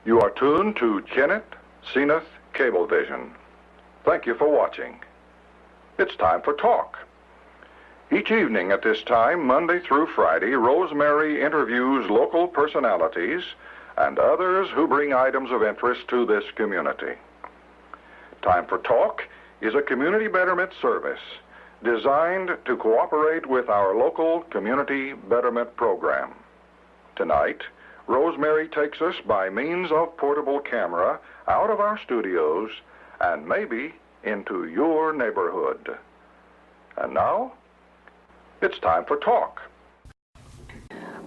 You are tuned to Kennett Zenith Cablevision. Thank you for watching. It's time for talk. Each evening at this time, Monday through Friday, Rosemary interviews local personalities and others who bring items of interest to this community. Time for Talk is a community betterment service designed to cooperate with our local community betterment program. Tonight, Rosemary takes us by means of portable camera out of our studios and maybe into your neighborhood. And now, it's time for talk.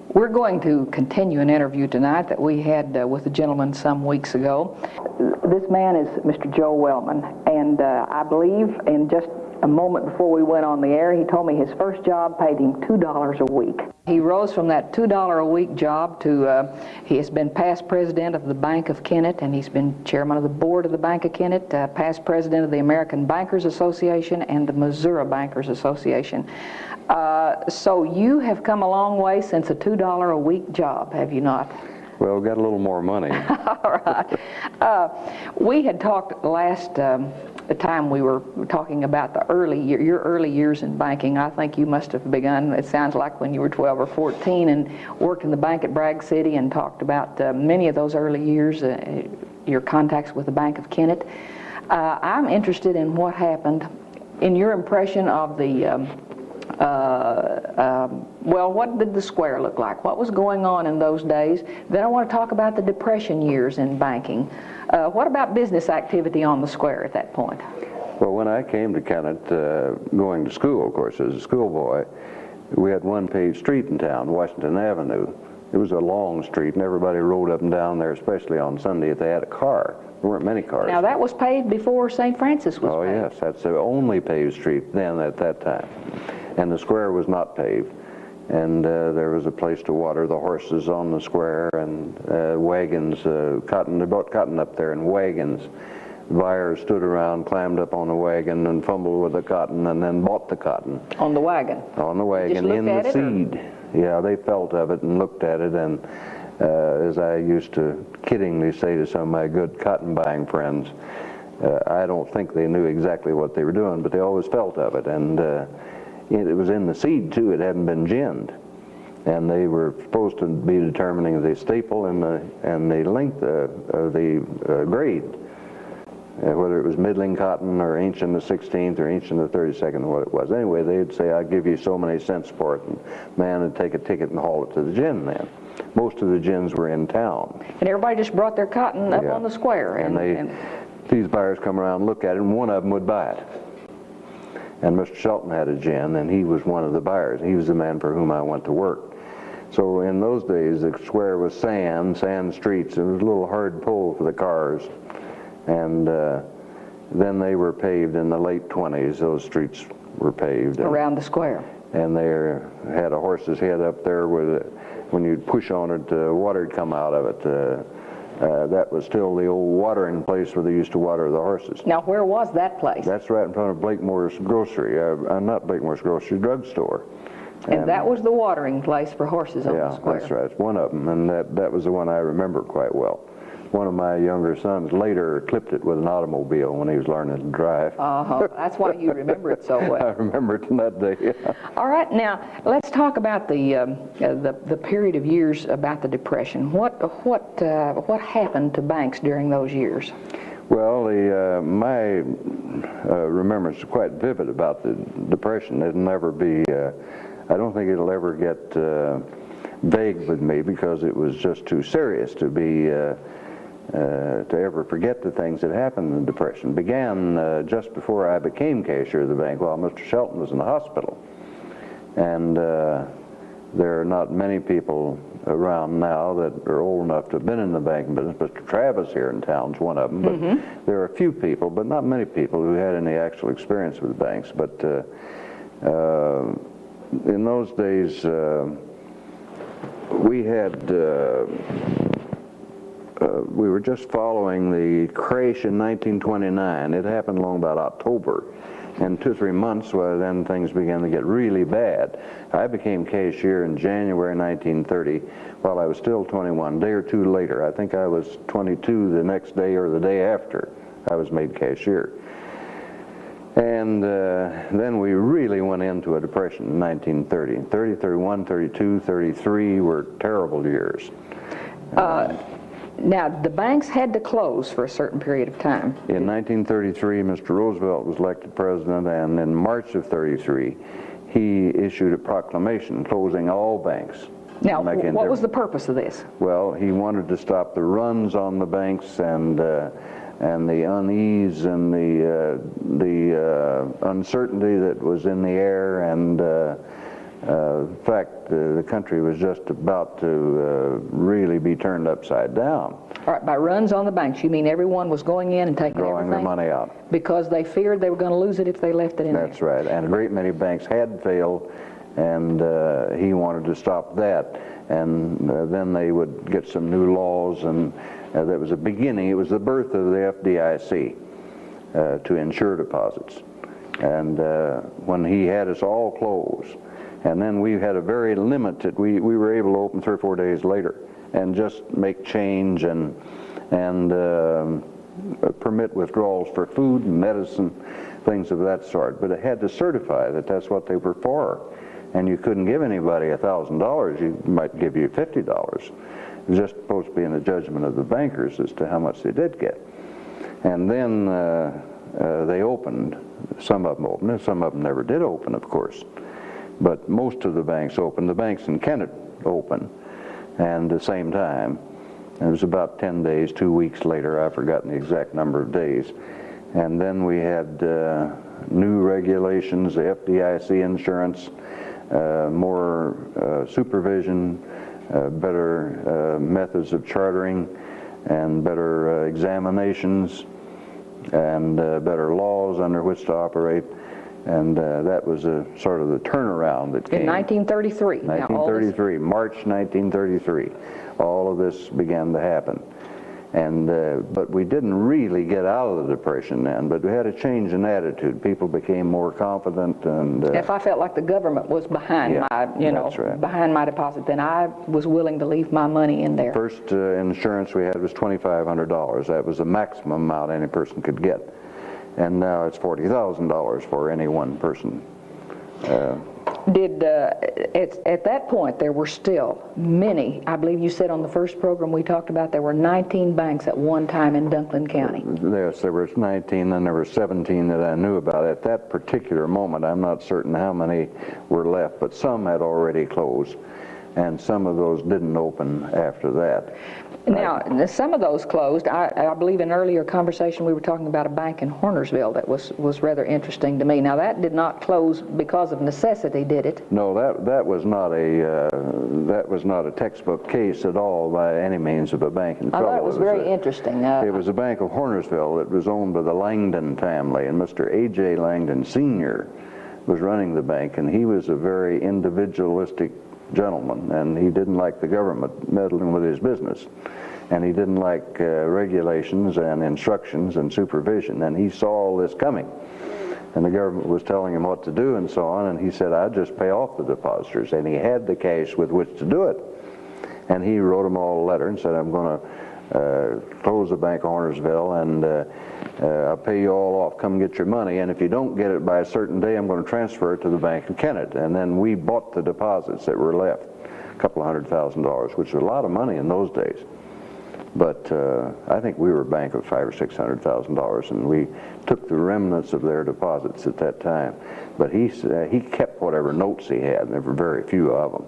We're going to continue an interview tonight that we had with a gentleman some weeks ago. This man is Mr. Joe Welman, and I believe in just a moment before we went on the air, he told me his first job paid him $2 a week. He rose from that $2 a week job to, he has been past president of the Bank of Kennett, and he's been chairman of the board of the Bank of Kennett, past president of the American Bankers Association and the Missouri Bankers Association. So you have come a long way since a $2 a week job, have you not? Well, we got a little more money. All right. We had talked last time we were talking about the your early years in banking. I think you must have begun, it sounds like, when you were 12 or 14 and worked in the bank at Bragg City and talked about many of those early years, your contacts with the Bank of Kennett. I'm interested in what happened, in your impression of the well, what did the square look like? What was going on in those days? Then I want to talk about the Depression years in banking. What about business activity on the square at that point? Well, when I came to Kennett, going to school, of course, as a schoolboy, we had one paved street in town, Washington Avenue. It was a long street, and everybody rode up and down there, especially on Sunday if they had a car. There weren't many cars. Now, that was paved before St. Francis was paved. Oh, yes. That's the only paved street then at that time. And the square was not paved. And there was a place to water the horses on the square, and wagons, cotton. They brought cotton up there in wagons. Buyers stood around, climbed up on the wagon and fumbled with the cotton and then bought the cotton. On the wagon? On the wagon, in the seed. Yeah, they felt of it and looked at it, and as I used to kiddingly say to some of my good cotton buying friends, I don't think they knew exactly what they were doing, but they always felt of it. And it was in the seed, too. It hadn't been ginned. And they were supposed to be determining the staple and the length of the grade, whether it was middling cotton or inch in the 16th or inch in the 32nd, what it was. Anyway, they'd say, I'll give you so many cents for it. And man would take a ticket and haul it to the gin then. Most of the gins were in town. And everybody just brought their cotton up on the square. And these buyers come around and look at it, and one of them would buy it. And Mr. Shelton had a gin, and he was one of the buyers. He was the man for whom I went to work. So in those days, the square was sand streets. It was a little hard pull for the cars. And then they were paved in the late 20s. Those streets were paved. Around the square. And they had a horse's head up there with when you'd push on it, water would come out of it. That was still the old watering place where they used to water the horses. Now, where was that place? That's right in front of Blakemore's grocery, not Blakemore's grocery, drugstore. And that was the watering place for horses on the square. Yeah, that's right. It's one of them, and that was the one I remember quite well. One of my younger sons later clipped it with an automobile when he was learning to drive. That's why you remember it so well. I remember it from that day, yeah. All right, now let's talk about the period of years about the Depression. What happened to banks during those years? Well, my remembrance is quite vivid about the Depression. It'll never be, I don't think it'll ever get vague with me because it was just too serious to be to ever forget the things that happened in the Depression. Began just before I became cashier of the bank while Mr. Shelton was in the hospital. And there are not many people around now that are old enough to have been in the banking business. Mr. Travis here in town is one of them. But there are a few people, but not many people who had any actual experience with banks. But in those days, we had we were just following the crash in 1929. It happened along about October. In 2 or 3 months, well, then things began to get really bad. I became cashier in January 1930 while I was still 21. A day or two later, I think I was 22 the next day or the day after I was made cashier. And then we really went into a depression in 1930. 30, 31, 32, 33 were terrible years. Now, the banks had to close for a certain period of time. In 1933, Mr. Roosevelt was elected president, and in March of 33, he issued a proclamation closing all banks. Now, what was the purpose of this? Well, he wanted to stop the runs on the banks and the unease and the uncertainty that was in the air, and in fact, the country was just about to really be turned upside down. All right, by runs on the banks, you mean everyone was going in and taking Drawing everything? their money out. Because they feared they were going to lose it if they left it in there. That's right, and a great many banks had failed, and he wanted to stop that. And then they would get some new laws, and that was a beginning. It was the birth of the FDIC to insure deposits. And when he had us all closed, and then we had a very limited, we were able to open 3 or 4 days later and just make change and permit withdrawals for food and medicine, things of that sort. But it had to certify that that's what they were for. And you couldn't give anybody $1,000, you might give you $50. It was just supposed to be in the judgment of the bankers as to how much they did get. And then they opened, some of them opened, and some of them never did open, of course. But most of the banks opened. The banks in Kennett opened, and at the same time. It was about 10 days, 2 weeks later, I've forgotten the exact number of days. And then we had new regulations, the FDIC insurance, more supervision, better methods of chartering, and better examinations, and better laws under which to operate. And that was a sort of the turnaround that came. In 1933. 1933, March 1933. All of this began to happen. And but we didn't really get out of the Depression then, but we had a change in attitude. People became more confident, and if I felt like the government was behind my, behind my deposit, then I was willing to leave my money in there. First insurance we had was $2,500. That was the maximum amount any person could get. And now it's $40,000 for any one person. At that point, there were still many, I believe you said on the first program we talked about, there were 19 banks at one time in Dunklin County. Yes, there were 19, and there were 17 that I knew about. At that particular moment, I'm not certain how many were left, but some had already closed, and some of those didn't open after that. Now, some of those closed. I believe in an earlier conversation we were talking about a bank in Hornersville that was rather interesting to me. Now, that did not close because of necessity, did it? No, that was not a textbook case at all by any means of a bank in trouble. I thought it was very interesting. It was a bank of Hornersville that was owned by the Langdon family, and Mr. A.J. Langdon Sr. was running the bank, and he was a very individualistic gentleman, and he didn't like the government meddling with his business, and he didn't like regulations and instructions and supervision, and he saw all this coming, and the government was telling him what to do and so on, and he said, I'd just pay off the depositors, and he had the cash with which to do it. And he wrote them all a letter and said, I'm going to close the Bank of Hornersville, and I'll pay you all off. Come get your money, and if you don't get it by a certain day, I'm going to transfer it to the bank in Kennett. And then we bought the deposits that were left, a couple of $100,000, which was a lot of money in those days. But I think we were a bank of $500,000 or $600,000, and we took the remnants of their deposits at that time. But he kept whatever notes he had, and there were very few of them.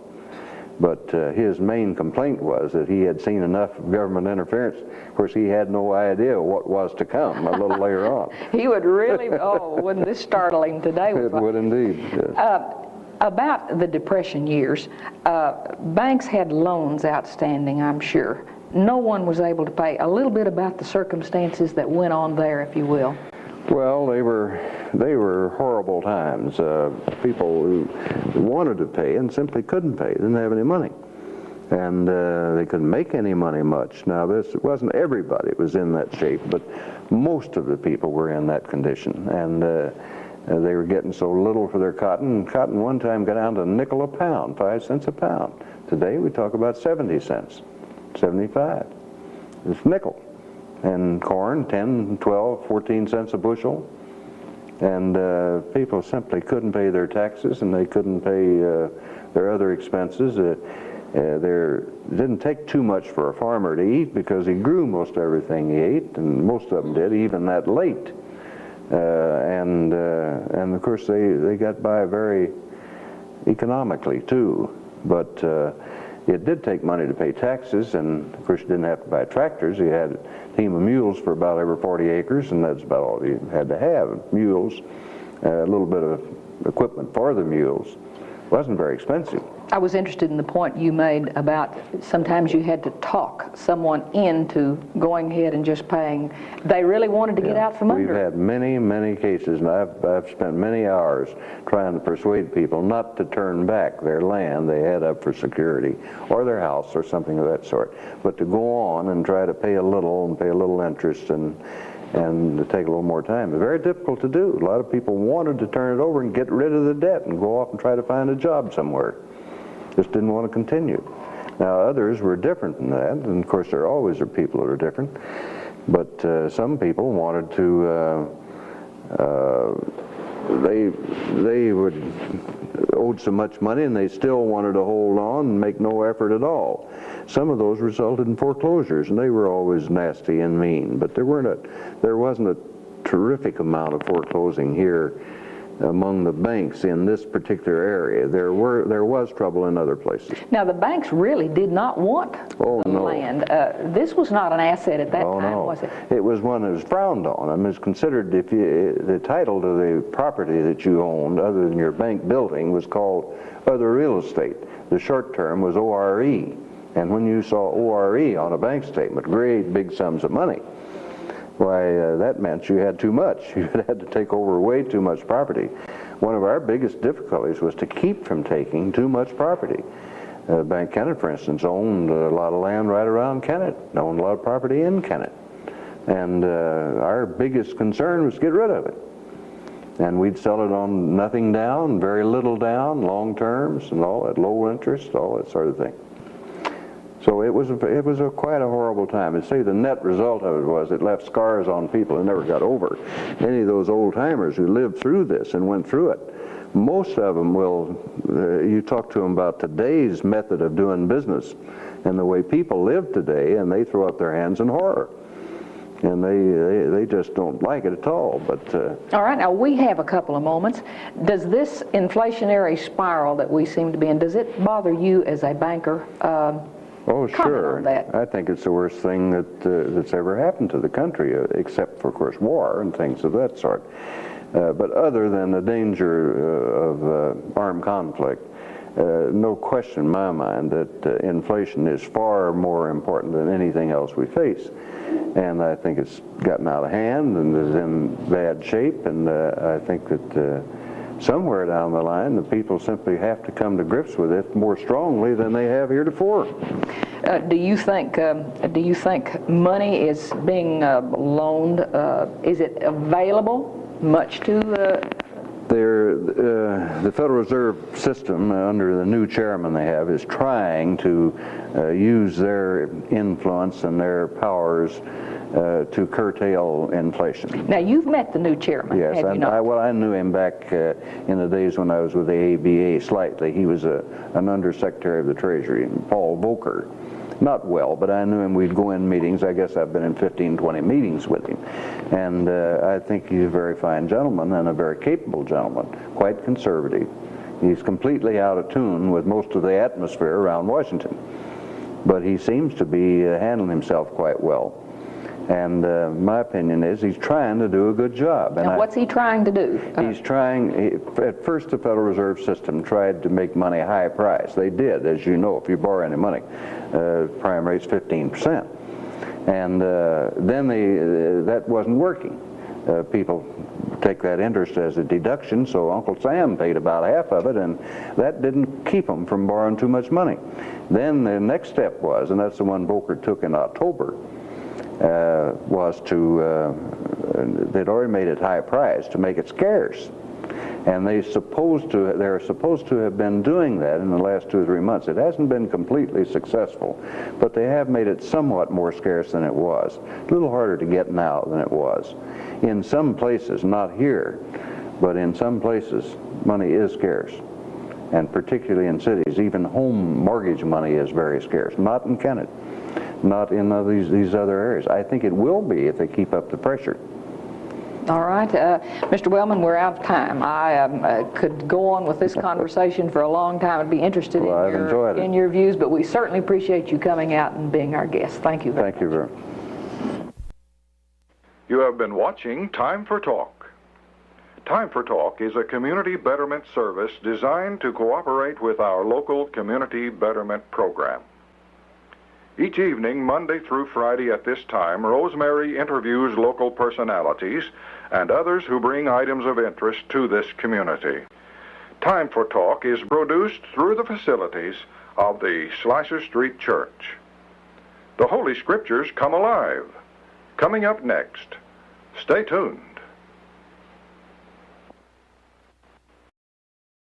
But his main complaint was that he had seen enough of government interference. Of course, he had no idea what was to come a little later on. He would really, wouldn't this startle him today? It would indeed, yes. About the Depression years, banks had loans outstanding, I'm sure. No one was able to pay. A little bit about the circumstances that went on there, if you will. Well, they were horrible times. People who wanted to pay and simply couldn't pay, didn't have any money. And they couldn't make any money much. Now, this wasn't everybody was in that shape, but most of the people were in that condition. And They were getting so little for their cotton. Cotton one time got down to a nickel a pound, 5 cents a pound. Today we talk about 70 cents, 75. It's nickel. And corn, 10, 12, 14 cents a bushel. And people simply couldn't pay their taxes, and they couldn't pay their other expenses. There didn't take too much for a farmer to eat because he grew most everything he ate, and most of them did, even that late. And of course they got by very economically too. But it did take money to pay taxes, and of course you didn't have to buy tractors. You had a team of mules for about every 40 acres, and that's about all you had to have. Mules, a little bit of equipment for the mules. It wasn't very expensive. I was interested in the point you made about sometimes you had to talk someone into going ahead and just paying. They really wanted to get out from under. We've had many, many cases, and I've spent many hours trying to persuade people not to turn back their land they had up for security, or their house, or something of that sort, but to go on and try to pay a little and pay a little interest and to take a little more time. It's very difficult to do. A lot of people wanted to turn it over and get rid of the debt and go off and try to find a job somewhere. Just didn't want to continue. Now others were different than that, and of course there always are people that are different, but some people wanted to, they would owed so much money and they still wanted to hold on and make no effort at all. Some of those resulted in foreclosures, and they were always nasty and mean, but there wasn't a terrific amount of foreclosing here among the banks in this particular area. There was trouble in other places. Now the banks really did not want the land. This was not an asset at that time, was it? It was one that was frowned on. I mean, it's considered the title to the property that you owned, other than your bank building, was called other real estate. The short term was ORE, and when you saw ORE on a bank statement, great big sums of money. Why, that meant you had too much. You had to take over way too much property. One of our biggest difficulties was to keep from taking too much property. Bank Kennett, for instance, owned a lot of land right around Kennett, owned a lot of property in Kennett. And our biggest concern was to get rid of it. And we'd sell it on nothing down, very little down, long terms, and all at low interest, all that sort of thing. So it was quite a horrible time. I'd say the net result of it was it left scars on people who never got over. Any of those old timers who lived through this and went through it, most of them will, you talk to them about today's method of doing business and the way people live today, and they throw up their hands in horror. And they just don't like it at all. But all right, now we have a couple of moments. Does this inflationary spiral that we seem to be in, does it bother you as a banker? Oh, sure. On that. I think it's the worst thing that's ever happened to the country, except for, of course, war and things of that sort. But other than the danger of armed conflict, no question in my mind that inflation is far more important than anything else we face. And I think it's gotten out of hand and is in bad shape, and I think that somewhere down the line, the people simply have to come to grips with it more strongly than they have heretofore. Do you think money is being loaned? Is it available much to the Federal Reserve System, under the new chairman they have, is trying to use their influence and their powers to curtail inflation. Now, you've met the new chairman, yes, have you not? Well, I knew him back in the days when I was with the ABA slightly. He was an undersecretary of the Treasury, Paul Volcker. Not well, but I knew him. We'd go in meetings. I guess I've been in 15, 20 meetings with him. And I think he's a very fine gentleman and a very capable gentleman, quite conservative. He's completely out of tune with most of the atmosphere around Washington. But he seems to be handling himself quite well. And my opinion is he's trying to do a good job. And what's he trying to do? He's trying, at first the Federal Reserve System tried to make money high price. They did, as you know, if you borrow any money. Prime rate's 15%. And then that wasn't working. People take that interest as a deduction, so Uncle Sam paid about half of it, and that didn't keep them from borrowing too much money. Then the next step was, and that's the one Volcker took in October, was to, they'd already made it high price, to make it scarce. And they're supposed to have been doing that in the last 2 or 3 months. It hasn't been completely successful, but they have made it somewhat more scarce than it was. A little harder to get now than it was. In some places, not here, but in some places, money is scarce. And particularly in cities, even home mortgage money is very scarce. Not in Kennett, not in these other areas. I think it will be if they keep up the pressure. All right. Mr. Welman, we're out of time. I could go on with this conversation for a long time. I'd be interested in your views, but we certainly appreciate you coming out and being our guest. Thank you very much. Thank you very much. You have been watching Time for Talk. Time for Talk is a community betterment service designed to cooperate with our local community betterment program. Each evening, Monday through Friday at this time, Rosemary interviews local personalities and others who bring items of interest to this community. Time for Talk is produced through the facilities of the Slicer Street Church. The Holy Scriptures come alive. Coming up next, stay tuned.